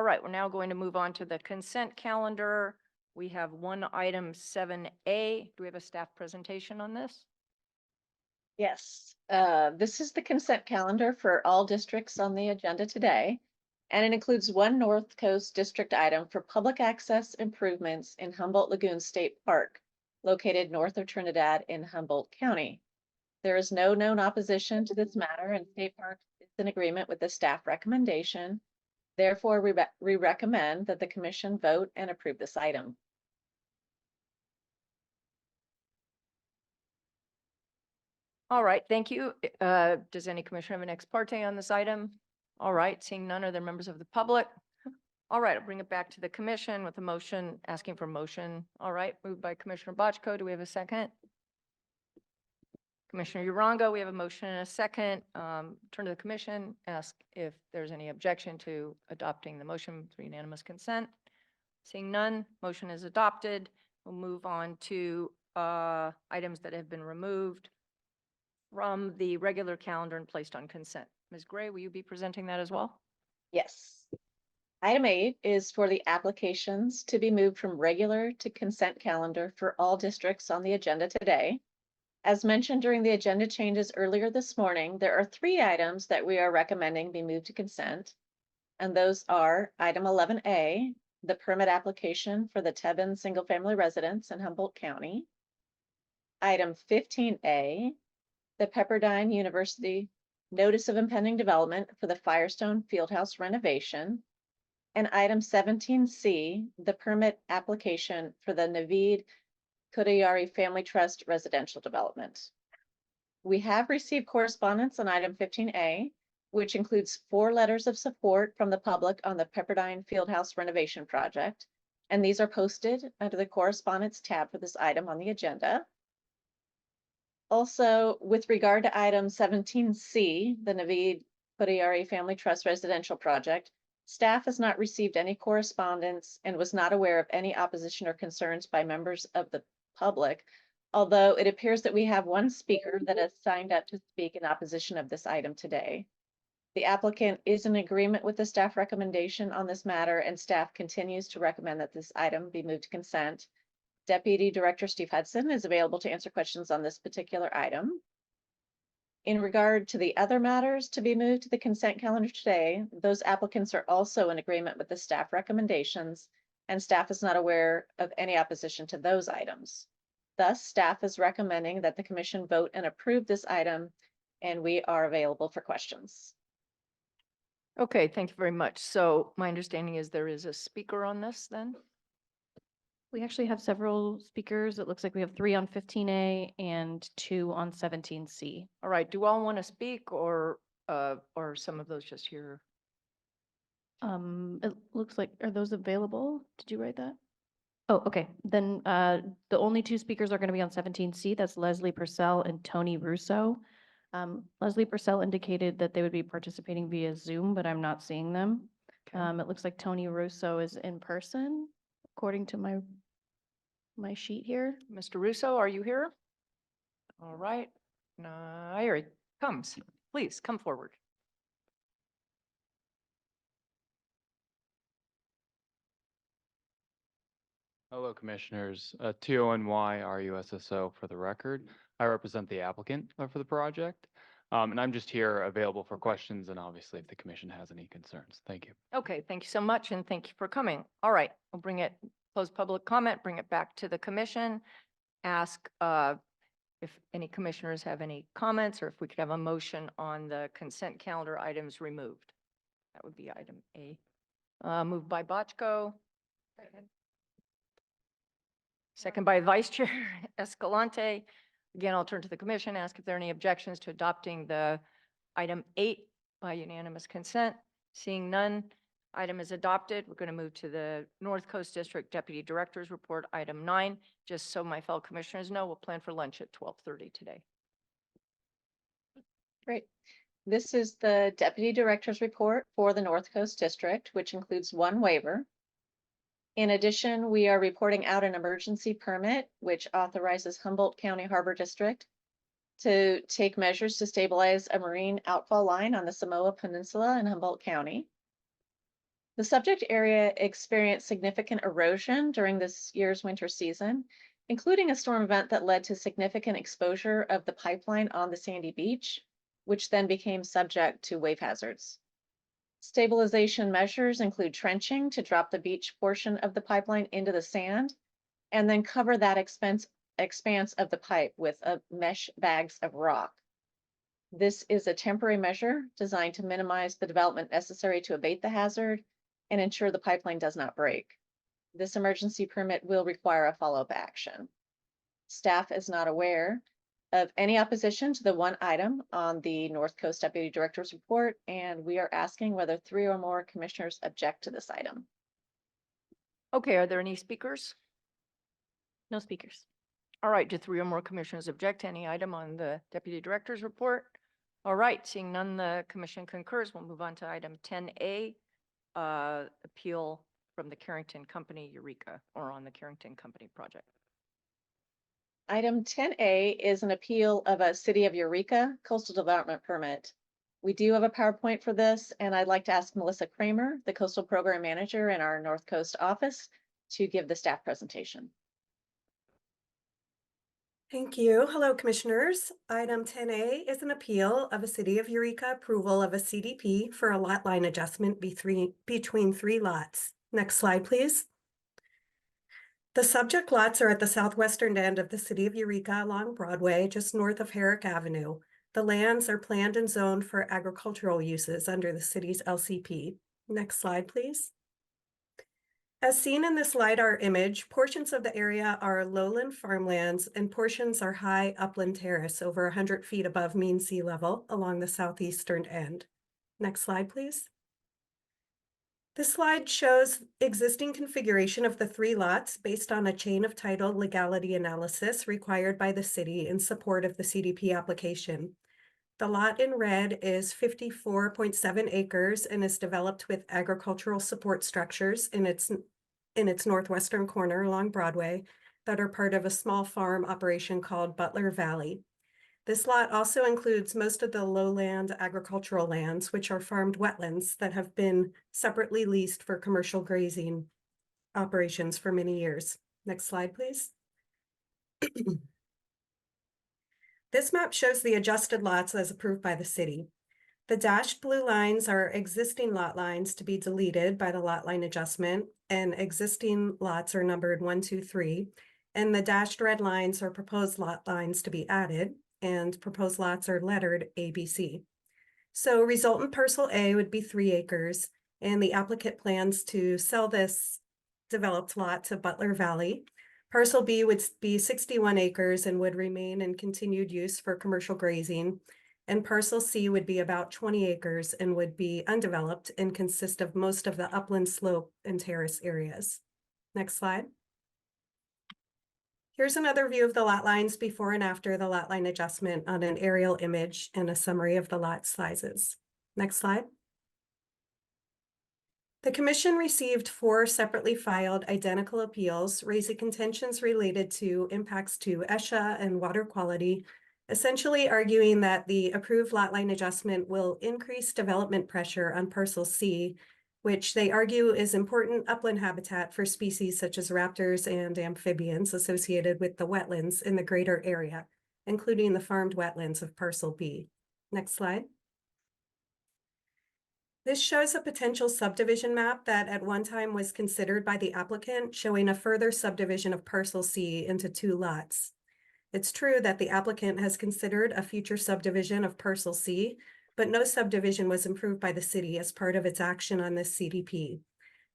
right, we're now going to move on to the consent calendar. We have one item 7A. Do we have a staff presentation on this? Yes, this is the consent calendar for all districts on the agenda today, and it includes one North Coast District item for public access improvements in Humboldt Lagoons State Park, located north of Trinidad in Humboldt County. There is no known opposition to this matter, and State Park is in agreement with the staff recommendation. Therefore, we recommend that the commission vote and approve this item. All right, thank you. Does any commissioner have an ex parte on this item? All right, seeing none, are there members of the public? All right, I'll bring it back to the commission with a motion, asking for motion. All right, moved by Commissioner Bochco. Do we have a second? Commissioner Urongo, we have a motion and a second. Turn to the commission, ask if there's any objection to adopting the motion through unanimous consent. Seeing none, motion is adopted. We'll move on to items that have been removed from the regular calendar and placed on consent. Ms. Gray, will you be presenting that as well? Yes. Item 8 is for the applications to be moved from regular to consent calendar for all districts on the agenda today. As mentioned during the agenda changes earlier this morning, there are 3 items that we are recommending be moved to consent. And those are item 11A, the permit application for the Tebben single-family residence in Humboldt County. Item 15A, the Pepperdine University notice of impending development for the Firestone Fieldhouse renovation. And item 17C, the permit application for the Naveed Kudayari Family Trust residential development. We have received correspondence on item 15A, which includes 4 letters of support from the public on the Pepperdine Fieldhouse renovation project. And these are posted under the correspondence tab for this item on the agenda. Also, with regard to item 17C, the Naveed Kudayari Family Trust residential project, staff has not received any correspondence and was not aware of any opposition or concerns by members of the public, although it appears that we have one speaker that has signed up to speak in opposition of this item today. The applicant is in agreement with the staff recommendation on this matter, and staff continues to recommend that this item be moved to consent. Deputy Director Steve Hudson is available to answer questions on this particular item. In regard to the other matters to be moved to the consent calendar today, those applicants are also in agreement with the staff recommendations, and staff is not aware of any opposition to those items. Thus, staff is recommending that the commission vote and approve this item, and we are available for questions. Okay, thank you very much. So my understanding is there is a speaker on this then? We actually have several speakers. It looks like we have 3 on 15A and 2 on 17C. All right, do all want to speak or some of those just here? It looks like, are those available? Did you write that? Oh, okay. Then the only 2 speakers are going to be on 17C. That's Leslie Purcell and Tony Russo. Leslie Purcell indicated that they would be participating via Zoom, but I'm not seeing them. Okay. It looks like Tony Russo is in person, according to my sheet here. Mr. Russo, are you here? All right, here he comes. Please come forward. Hello, Commissioners. TONY-RUSSO for the record. I represent the applicant for the project, and I'm just here available for questions and obviously if the Commission has any concerns. Thank you. Okay, thank you so much and thank you for coming. All right, we'll bring it, close public comment, bring it back to the commission. Ask if any commissioners have any comments or if we could have a motion on the consent calendar items removed. That would be item A. Moved by Bochco. Second by Vice Chair Escalante. Again, I'll turn to the commission, ask if there are any objections to adopting the item 8 by unanimous consent. Seeing none, item is adopted. We're going to move to the North Coast District Deputy Director's Report, item 9. Just so my fellow commissioners know, we'll plan for lunch at 12:30 today. Great. This is the Deputy Director's Report for the North Coast District, which includes 1 waiver. In addition, we are reporting out an emergency permit, which authorizes Humboldt County Harbor District to take measures to stabilize a marine outfall line on the Samoa Peninsula in Humboldt County. The subject area experienced significant erosion during this year's winter season, including a storm event that led to significant exposure of the pipeline on the sandy beach, which then became subject to wave hazards. Stabilization measures include trenching to drop the beach portion of the pipeline into the sand, and then cover that expanse of the pipe with mesh bags of rock. This is a temporary measure designed to minimize the development necessary to abate the hazard and ensure the pipeline does not break. This emergency permit will require a follow-up action. Staff is not aware of any opposition to the one item on the North Coast Deputy Director's report, and we are asking whether 3 or more commissioners object to this item. Okay, are there any speakers? No speakers. All right, do 3 or more commissioners object to any item on the Deputy Director's report? All right, seeing none, the commission concurs. We'll move on to item 10A, appeal from the Carrington Company Eureka, or on the Carrington Company project. Item 10A is an appeal of a City of Eureka coastal development permit. We do have a PowerPoint for this, and I'd like to ask Melissa Kramer, the Coastal Program Manager in our North Coast office, to give the staff presentation. Thank you. Hello, Commissioners. Item 10A is an appeal of a City of Eureka approval of a CDP for a lot line adjustment between 3 lots. Next slide, please. The subject lots are at the southwestern end of the City of Eureka along Broadway, just north of Herrick Avenue. The lands are planned and zoned for agricultural uses under the city's LCP. Next slide, please. As seen in this LiDAR image, portions of the area are lowland farmlands and portions are high upland terrace over 100 feet above mean sea level along the southeastern end. Next slide, please. This slide shows existing configuration of the 3 lots based on a chain of title legality analysis required by the city in support of the CDP application. The lot in red is 54.7 acres and is developed with agricultural support structures in its northwestern corner along Broadway that are part of a small farm operation called Butler Valley. This lot also includes most of the lowland agricultural lands, which are farmed wetlands that have been separately leased for commercial grazing operations for many years. Next slide, please. This map shows the adjusted lots as approved by the city. The dashed blue lines are existing lot lines to be deleted by the lot line adjustment, and existing lots are numbered 1, 2, 3, and the dashed red lines are proposed lot lines to be added, and proposed lots are lettered A, B, C. So resultant parcel A would be 3 acres, and the applicant plans to sell this developed lot to Butler Valley. Parcel B would be 61 acres and would remain in continued use for commercial grazing. And parcel C would be about 20 acres and would be undeveloped and consist of most of the upland slope and terrace areas. Next slide. Here's another view of the lot lines before and after the lot line adjustment on an aerial image and a summary of the lot sizes. Next slide. The commission received 4 separately filed identical appeals raising contentions related to impacts to ESHA and water quality, essentially arguing that the approved lot line adjustment will increase development pressure on parcel C, which they argue is important upland habitat for species such as raptors and amphibians associated with the wetlands in the greater area, including the farmed wetlands of parcel B. Next slide. This shows a potential subdivision map that at one time was considered by the applicant, showing a further subdivision of parcel C into 2 lots. It's true that the applicant has considered a future subdivision of parcel C, but no subdivision was approved by the city as part of its action on this CDP.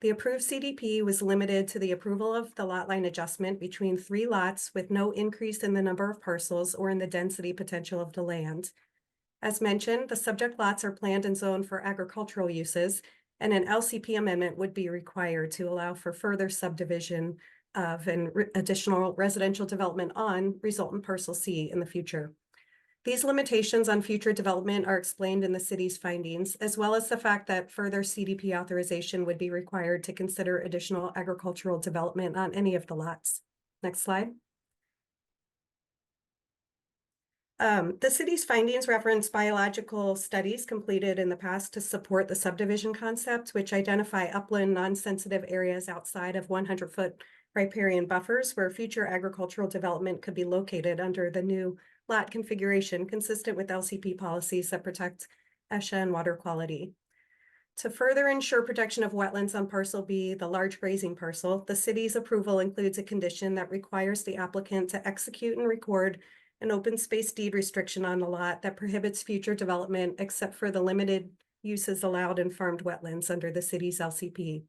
The approved CDP was limited to the approval of the lot line adjustment between 3 lots with no increase in the number of parcels or in the density potential of the land. As mentioned, the subject lots are planned and zoned for agricultural uses, and an LCP amendment would be required to allow for further subdivision of additional residential development on resultant parcel C in the future. These limitations on future development are explained in the city's findings, as well as the fact that further CDP authorization would be required to consider additional agricultural development on any of the lots. Next slide. The city's findings reference biological studies completed in the past to support the subdivision concept, which identify upland non-sensitive areas outside of 100-foot riparian buffers where future agricultural development could be located under the new lot configuration consistent with LCP policies that protect ESHA and water quality. To further ensure protection of wetlands on parcel B, the large grazing parcel, the city's approval includes a condition that requires the applicant to execute and record an open space deed restriction on the lot that prohibits future development except for the limited uses allowed in farmed wetlands under the city's LCP.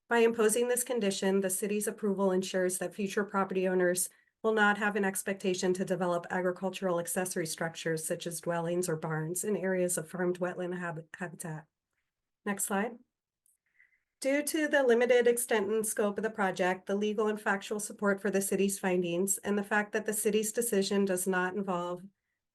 By imposing this condition, the city's approval ensures that future property owners will not have an expectation to develop agricultural accessory structures such as dwellings or barns in areas of farmed wetland habitat. Next slide. Due to the limited extent and scope of the project, the legal and factual support for the city's findings, and the fact that the city's decision does not involve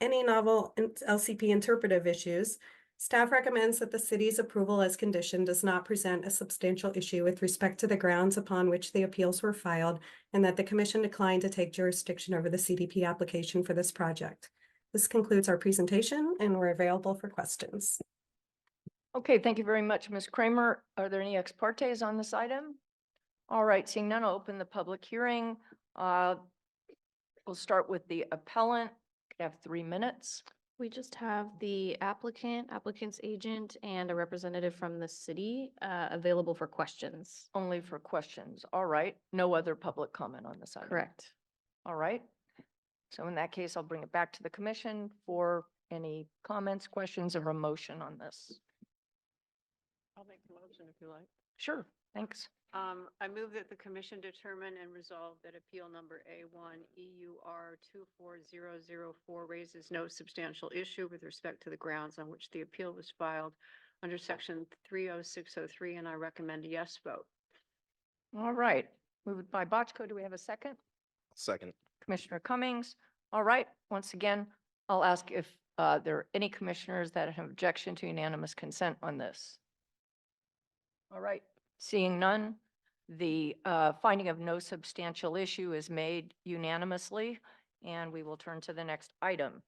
any novel LCP interpretive issues, staff recommends that the city's approval as conditioned does not present a substantial issue with respect to the grounds upon which the appeals were filed, and that the commission declined to take jurisdiction over the CDP application for this project. This concludes our presentation, and we're available for questions. Okay, thank you very much, Ms. Kramer. Are there any ex partes on this item? All right, seeing none, I'll open the public hearing. We'll start with the appellant. Could have 3 minutes. We just have the applicant's agent, and a representative from the city available for questions. Only for questions. All right. No other public comment on this item. Correct. All right. So in that case, I'll bring it back to the commission for any comments, questions, or a motion on this. I'll make the motion if you like. Sure. Thanks. I move that the commission determine and resolve that appeal number A1 EUR 24004 raises no substantial issue with respect to the grounds on which the appeal was filed under section 30603, and I recommend a yes vote. All right. Moved by Bochco. Do we have a second? Second. Commissioner Cummings. All right. Once again, I'll ask if there are any commissioners that have objection to unanimous consent on this. All right. Seeing none, the finding of no substantial issue is made unanimously, and we will turn to the next item.